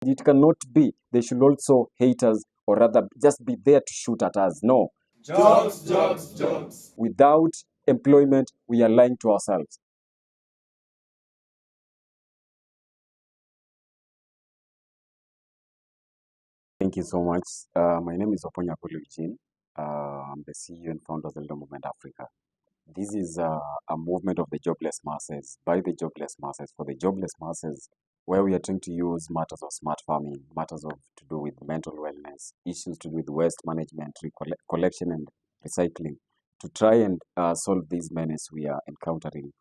It cannot be they should also hate us or rather just be there to shoot at us. No. Jobs, jobs, jobs. Without employment, we are lying to ourselves. Thank you so much. My name is Oponyo Eugene. I'm the CEO and founder of the Leader Movement Africa. This is a movement of the jobless masses, by the jobless masses, for the jobless masses, where we are trying to use matters of smart farming, matters of to do with mental wellness, issues to do with waste management, collection and recycling, to try and solve these menace we are encountering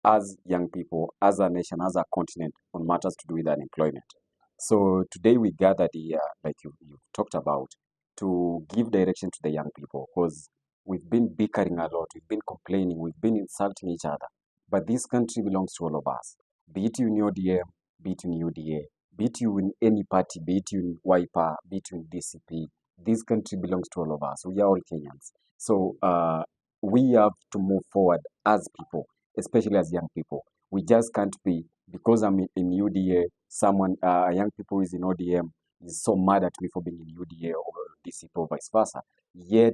as young people, as a nation, as a continent, on matters to do with unemployment. So today we gathered here, like you talked about, to give direction to the young people, because we've been bickering a lot, we've been complaining, we've been insulting each other. But this country belongs to all of us. Be it you in ODM, be it in UDA, be it you in any party, be it you in Wiper, be it you in DCP. This country belongs to all of us. We are all Kenyans. So we have to move forward as people, especially as young people. We just can't be, because I'm in UDA, someone, young people who is in ODM is so mad at me for being in UDA or DCP or vice versa. Yet,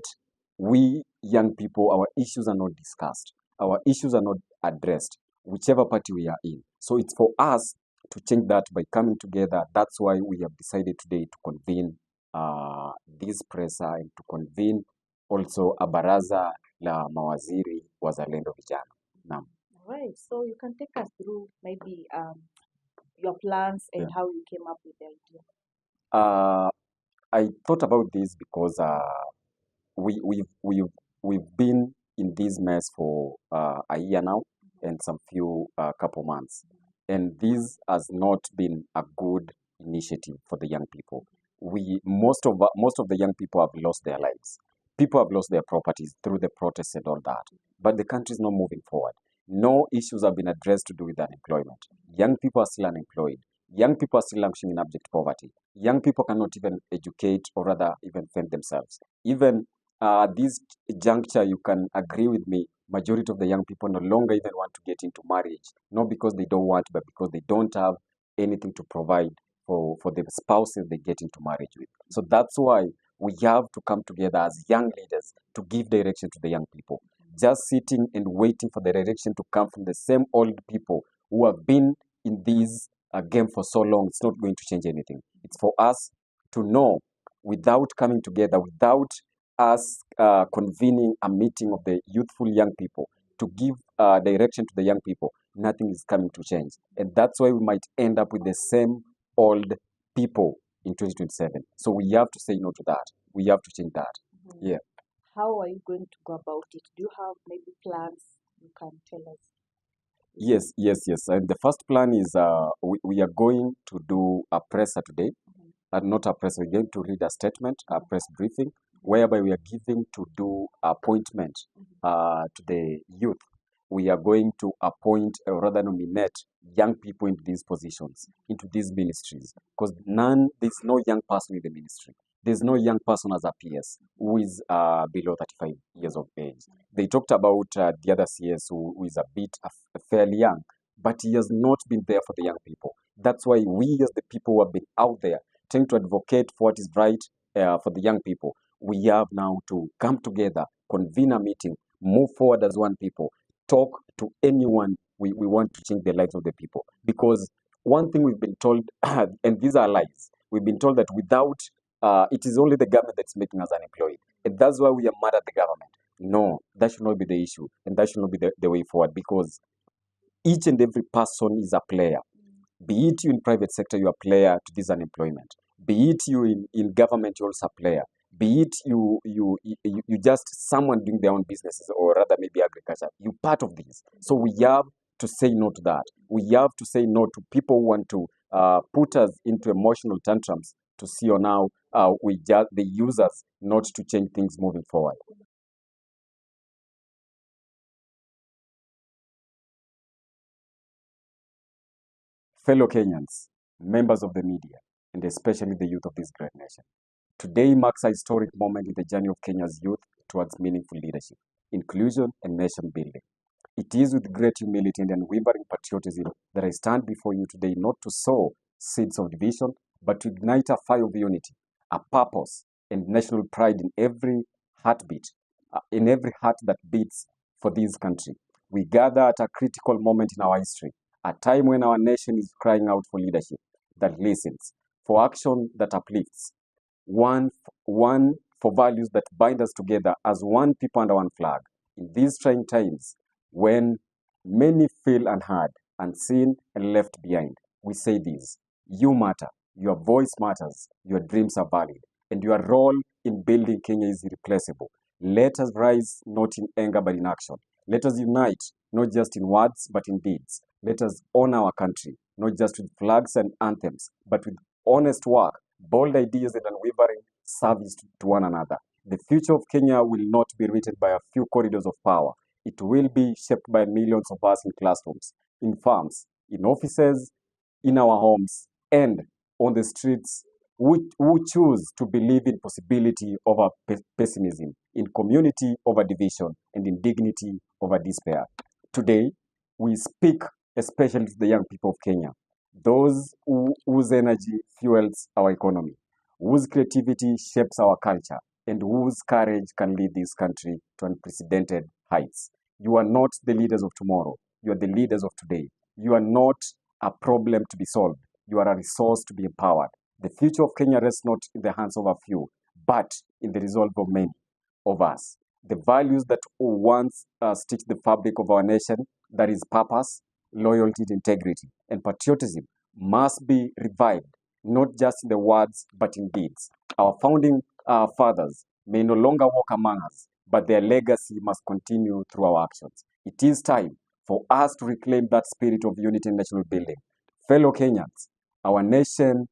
we young people, our issues are not discussed. Our issues are not addressed, whichever party we are in. So it's for us to change that by coming together. That's why we have decided today to convene this presser and to convene also a baraza la mawaziri wazalendo vijana. Naam. Right. So you can take us through maybe your plans and how you came up with the idea. I thought about this because we've been in this mess for a year now and some few couple months, and this has not been a good initiative for the young people. Most of the young people have lost their lives. People have lost their properties through the protests and all that, but the country is not moving forward. No issues have been addressed to do with unemployment. Young people are still unemployed. Young people are still languishing in abject poverty. Young people cannot even educate or rather even fend themselves. Even this juncture, you can agree with me, majority of the young people no longer even want to get into marriage, not because they don't want, but because they don't have anything to provide for the spouses they get into marriage with. So that's why we have to come together as young leaders to give direction to the young people. Just sitting and waiting for the direction to come from the same old people who have been in this game for so long, it's not going to change anything. It's for us to know, without coming together, without us convening a meeting of the youthful young people to give direction to the young people, nothing is coming to change. And that's why we might end up with the same old people in 2027. So we have to say no to that. We have to change that. Mm-hmm. Yeah. How are you going to go about it? Do you have maybe plans you can tell us? Yes. And the first plan is we are going to do a presser today. Not a press, we're going to read a statement, a press briefing, whereby we are giving to do appointment to the youth. We are going to appoint or rather nominate young people into these positions, into these ministries, because there's no young person in the ministry. There's no young person as a PS who is below 35 years of age. They talked about the other CS who is a bit fairly young, but he has not been there for the young people. That's why we as the people who have been out there trying to advocate for what is right for the young people, we have now to come together, convene a meeting, move forward as one people, talk to anyone we want to change the lives of the people. Because one thing we've been told, and these are lies, we've been told that without, it is only the government that's making us unemployed. And that's why we are mad at the government. No, that should not be the issue. And that should not be the way forward, because each and every person is a player. Be it you in private sector, you're a player to this unemployment. Be it you in government, you're also a player. Be it you just someone doing their own businesses or rather maybe agriculture. You're part of this. So we have to say no to that. We have to say no to people who want to put us into emotional tantrums to see on how they use us not to change things moving forward. Fellow Kenyans, members of the media, and especially the youth of this great nation. Today marks a historic moment in the journey of Kenya's youth towards meaningful leadership, inclusion, and nation building. It is with great humility and unwavering patriotism that I stand before you today not to sow seeds of division, but to ignite a fire of unity, a purpose, and national pride in every heartbeat, in every heart that beats for this country. We gather at a critical moment in our history, a time when our nation is crying out for leadership that listens, for action that uplifts, one, one for values that bind us together as one people under one flag. In these trying times, when many feel unheard, unseen, and left behind, we say this: you matter, your voice matters, your dreams are valid, and your role in building Kenya is irreplaceable. Let us rise not in anger but in action. Let us unite not just in words but in deeds. Let us honor our country, not just with flags and anthems, but with honest work, bold ideas, and unwavering service to one another. The future of Kenya will not be written by a few corridors of power. It will be shaped by millions of us in classrooms, in farms, in offices, in our homes, and on the streets who choose to believe in possibility over pessimism, in community over division, and in dignity over despair. Today, we speak especially to the young people of Kenya, those whose energy fuels our economy, whose creativity shapes our culture, and whose courage can lead this country to unprecedented heights. You are not the leaders of tomorrow. You are the leaders of today. You are not a problem to be solved. You are a resource to be empowered. The future of Kenya rests not in the hands of a few, but in the resolve of many of us. The values that once stitched the fabric of our nation, that is purpose, loyalty, integrity, and patriotism, must be revived, not just in the words, but in deeds. Our founding fathers may no longer walk among us, but their legacy must continue through our actions. It is time for us to reclaim that spirit of unity and national building. Fellow Kenyans, our nation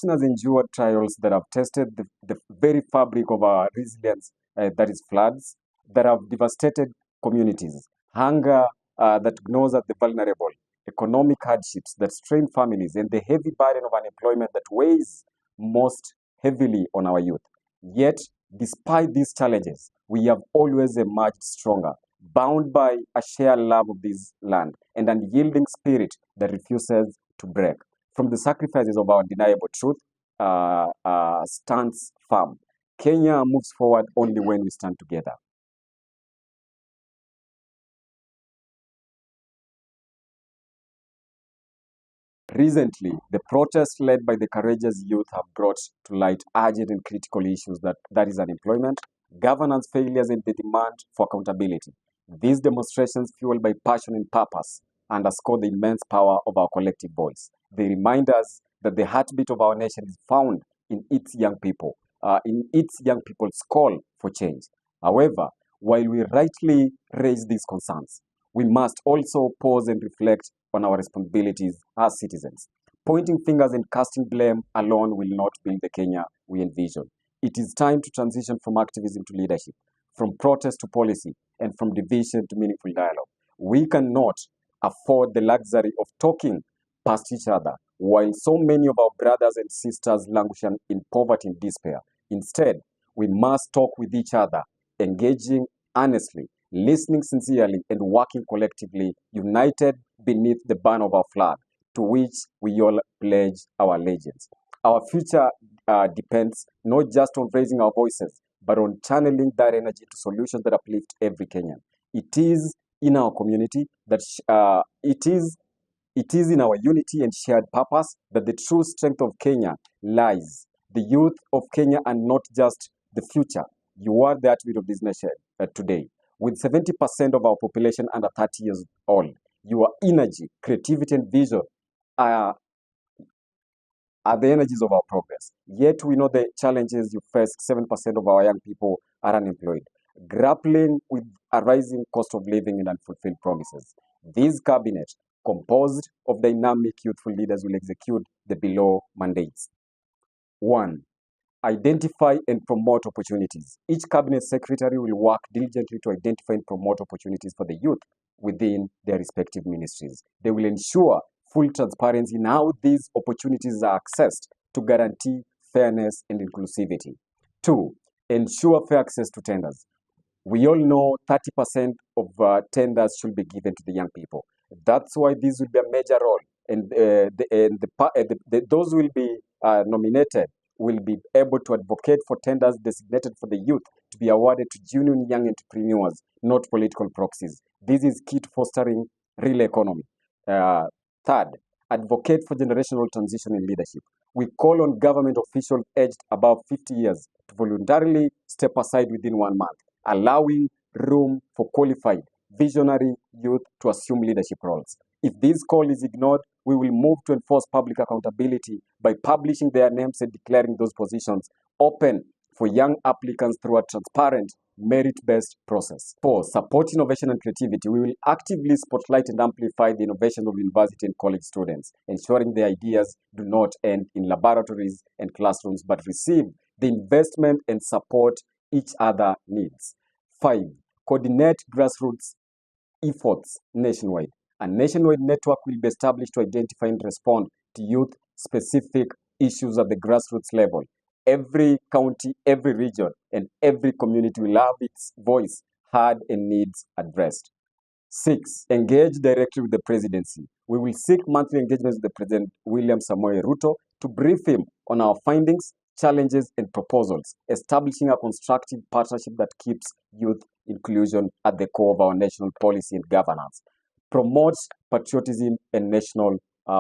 has endured trials that have tested the very fabric of our resilience, that is floods, that have devastated communities, hunger that gnaws at the vulnerable, economic hardships that strain families, and the heavy burden of unemployment that weighs most heavily on our youth. Yet, despite these challenges, we have always emerged stronger, bound by a shared love of this land and an unyielding spirit that refuses to break. From the sacrifices of our undeniable truth stands firm. Kenya moves forward only when we stand together. Recently, the protests led by the courageous youth have brought to light urgent and critical issues that is unemployment, governance failures, and the demand for accountability. These demonstrations, fueled by passion and purpose, underscore the immense power of our collective voice. They remind us that the heartbeat of our nation is found in its young people's call for change. However, while we rightly raise these concerns, we must also pause and reflect on our responsibilities as citizens. Pointing fingers and casting blame alone will not build the Kenya we envision. It is time to transition from activism to leadership, from protest to policy, and from division to meaningful dialogue. We cannot afford the luxury of talking past each other while so many of our brothers and sisters languish in poverty and despair. Instead, we must talk with each other, engaging honestly, listening sincerely, and working collectively, united beneath the banner of our flag, to which we all pledge our allegiance. Our future depends not just on raising our voices, but on channeling that energy to solutions that uplift every Kenyan. It is in our community that it is in our unity and shared purpose that the true strength of Kenya lies. The youth of Kenya are not just the future. You are the heartbeat of this nation today. With 70% of our population under 30 years old, your energy, creativity, and vision are the energies of our progress. Yet we know the challenges you face. 7% of our young people are unemployed, grappling with a rising cost of living and unfulfilled promises. This cabinet, composed of dynamic youthful leaders, will execute the below mandates. 1. Identify and promote opportunities. Each cabinet secretary will work diligently to identify and promote opportunities for the youth within their respective ministries. They will ensure full transparency in how these opportunities are accessed to guarantee fairness and inclusivity. 2. Ensure fair access to tenders. We all know 30% of tenders should be given to the young people. That's why this will be a major role and those will be nominated will be able to advocate for tenders designated for the youth to be awarded to genuine young entrepreneurs, not political proxies. This is key to fostering real economy. Third, advocate for generational transition in leadership. We call on government officials aged above 50 years to voluntarily step aside within 1 month, allowing room for qualified, visionary youth to assume leadership roles. If this call is ignored, we will move to enforce public accountability by publishing their names and declaring those positions open for young applicants through a transparent, merit-based process. 4. Support innovation and creativity. We will actively spotlight and amplify the innovation of university and college students, ensuring their ideas do not end in laboratories and classrooms, but receive the investment and support each other needs. 5. Coordinate grassroots efforts nationwide. A nationwide network will be established to identify and respond to youth-specific issues at the grassroots level. Every county, every region, and every community will have its voice heard and needs addressed. 6. Engage directly with the presidency. We will seek monthly engagements with the President William Samoei Ruto to brief him on our findings, challenges, and proposals, establishing a constructive partnership that keeps youth inclusion at the core of our national policy and governance, promotes patriotism and national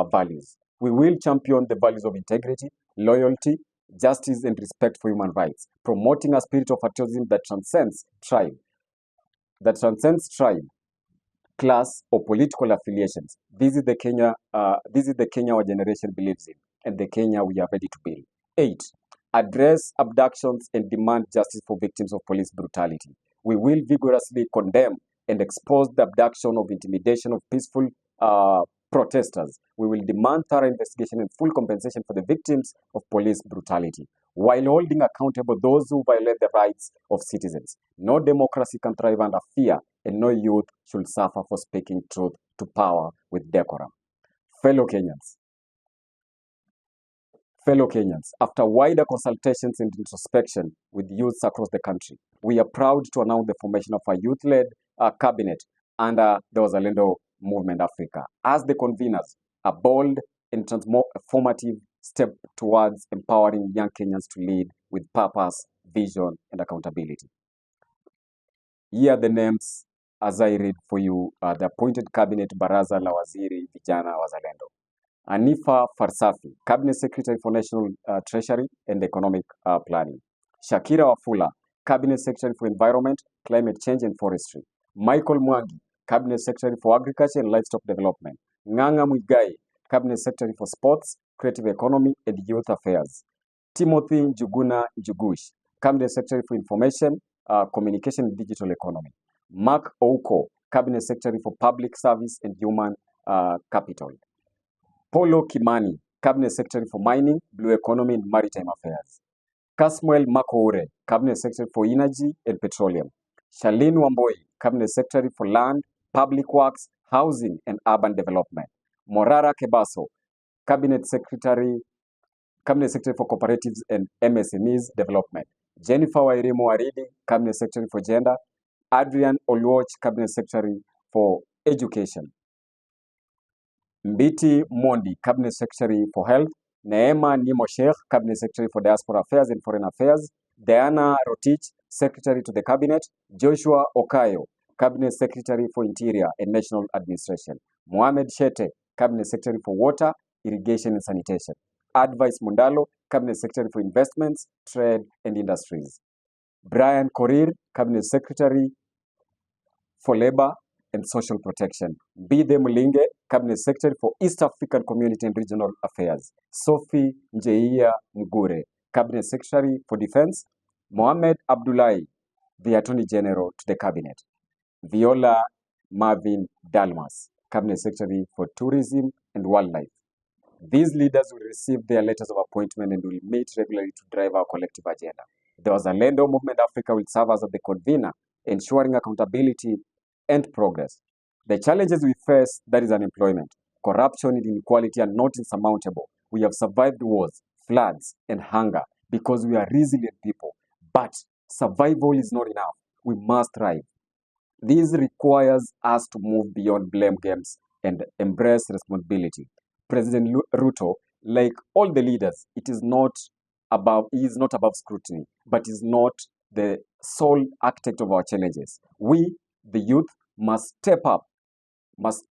values. We will champion the values of integrity, loyalty, justice, and respect for human rights, promoting a spirit of patriotism that transcends tribe, class, or political affiliations. This is the Kenya our generation believes in, and the Kenya we are ready to build. 8. Address abductions and demand justice for victims of police brutality. We will vigorously condemn and expose the abduction of intimidation of peaceful protesters. We will demand thorough investigation and full compensation for the victims of police brutality, while holding accountable those who violate the rights of citizens. No democracy can thrive under fear, and no youth should suffer for speaking truth to power with decorum. Fellow Kenyans, after wider consultations and introspection with youths across the country, we are proud to announce the formation of a youth-led cabinet under the Wazalendo Movement Africa. As the conveners, a bold and transformative step towards empowering young Kenyans to lead with purpose, vision, and accountability. Here are the names as I read for you, the appointed cabinet Baraza la Waziri Vijana Wazalendo. Anifa Farsafi, Cabinet Secretary for National Treasury and Economic Planning. Shakira Wafula, Cabinet Secretary for Environment, Climate Change and Forestry. Michael Mwangi, Cabinet Secretary for Agriculture and Livestock Development. Nganga Muigai, Cabinet Secretary for Sports, Creative Economy and Youth Affairs. Timothy Njuguna Njugush, Cabinet Secretary for Information, Communication and Digital Economy. Mark Ouko, Cabinet Secretary for Public Service and Human Capital. Polo Kimani, Cabinet Secretary for Mining, Blue Economy and Maritime Affairs. Kasmuel Makoure, Cabinet Secretary for Energy and Petroleum. Shalin Wamboi, Cabinet Secretary for Land, Public Works, Housing and Urban Development. Morara Kebaso, Cabinet Secretary for Cooperatives and MSMEs Development. Jennifer Wairimu Waridi, Cabinet Secretary for Gender. Adrian Oluoch, Cabinet Secretary for Education. Mbiti Mondi, Cabinet Secretary for Health. Neema Nimo Sheikh, Cabinet Secretary for Diaspora Affairs and Foreign Affairs. Diana Rotich, Secretary to the Cabinet. Joshua Okayo, Cabinet Secretary for Interior and National Administration. Mohamed Shete, Cabinet Secretary for Water, Irrigation and Sanitation. Advice Mundalo, Cabinet Secretary for Investments, Trade and Industries. Brian Korir, Cabinet Secretary for Labor and Social Protection. Bide Mulinge, Cabinet Secretary for East African Community and Regional Affairs. Sophie Njeia Mugure, Cabinet Secretary for Defense. Mohamed Abdullahi, the Attorney General to the Cabinet. Viola Marvin Dalmas, Cabinet Secretary for Tourism and Wildlife. These leaders will receive their letters of appointment and will meet regularly to drive our collective agenda. The Wazalendo Movement Africa will serve as the convener, ensuring accountability and progress. The challenges we face, that is unemployment, corruption and inequality, are not insurmountable. We have survived wars, floods, and hunger because we are resilient people. But survival is not enough. We must thrive. This requires us to move beyond blame games and embrace responsibility. President Ruto, like all the leaders, he is not above scrutiny, but is not the sole architect of our challenges. We, the youth, must step up as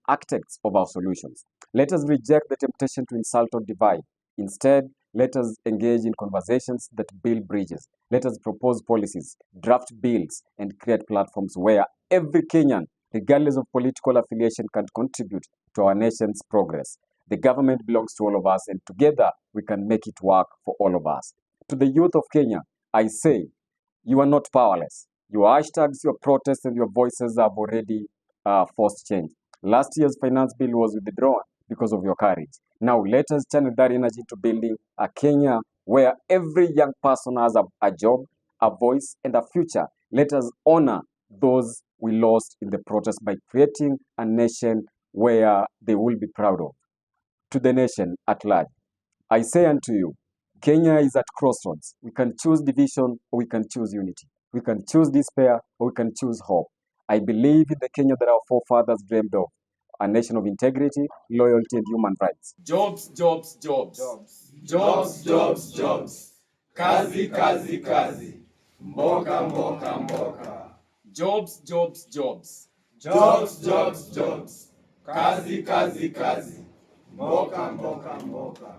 architects of our solutions. Let us reject the temptation to insult or divide. Instead, let us engage in conversations that build bridges. Let us propose policies, draft bills, and create platforms where every Kenyan, regardless of political affiliation, can contribute to our nation's progress. The government belongs to all of us, and together we can make it work for all of us. To the youth of Kenya, I say, you are not powerless. Your hashtags, your protests, and your voices have already forced change. Last year's finance bill was withdrawn because of your courage. Now let us channel that energy to building a Kenya where every young person has a job, a voice, and a future. Let us honor those we lost in the protest by creating a nation where they will be proud of. To the nation at large, I say unto you, Kenya is at crossroads. We can choose division or we can choose unity. We can choose despair or we can choose hope. I believe in the Kenya that our forefathers dreamed of, a nation of integrity, loyalty, and human rights. Jobs, jobs, jobs. Jobs, jobs, jobs. Kazi, kazi, kazi. Mboka, mboka, mboka. Jobs, jobs, jobs. Jobs, jobs, jobs. Kazi, kazi, kazi. Mboka, mboka, mboka.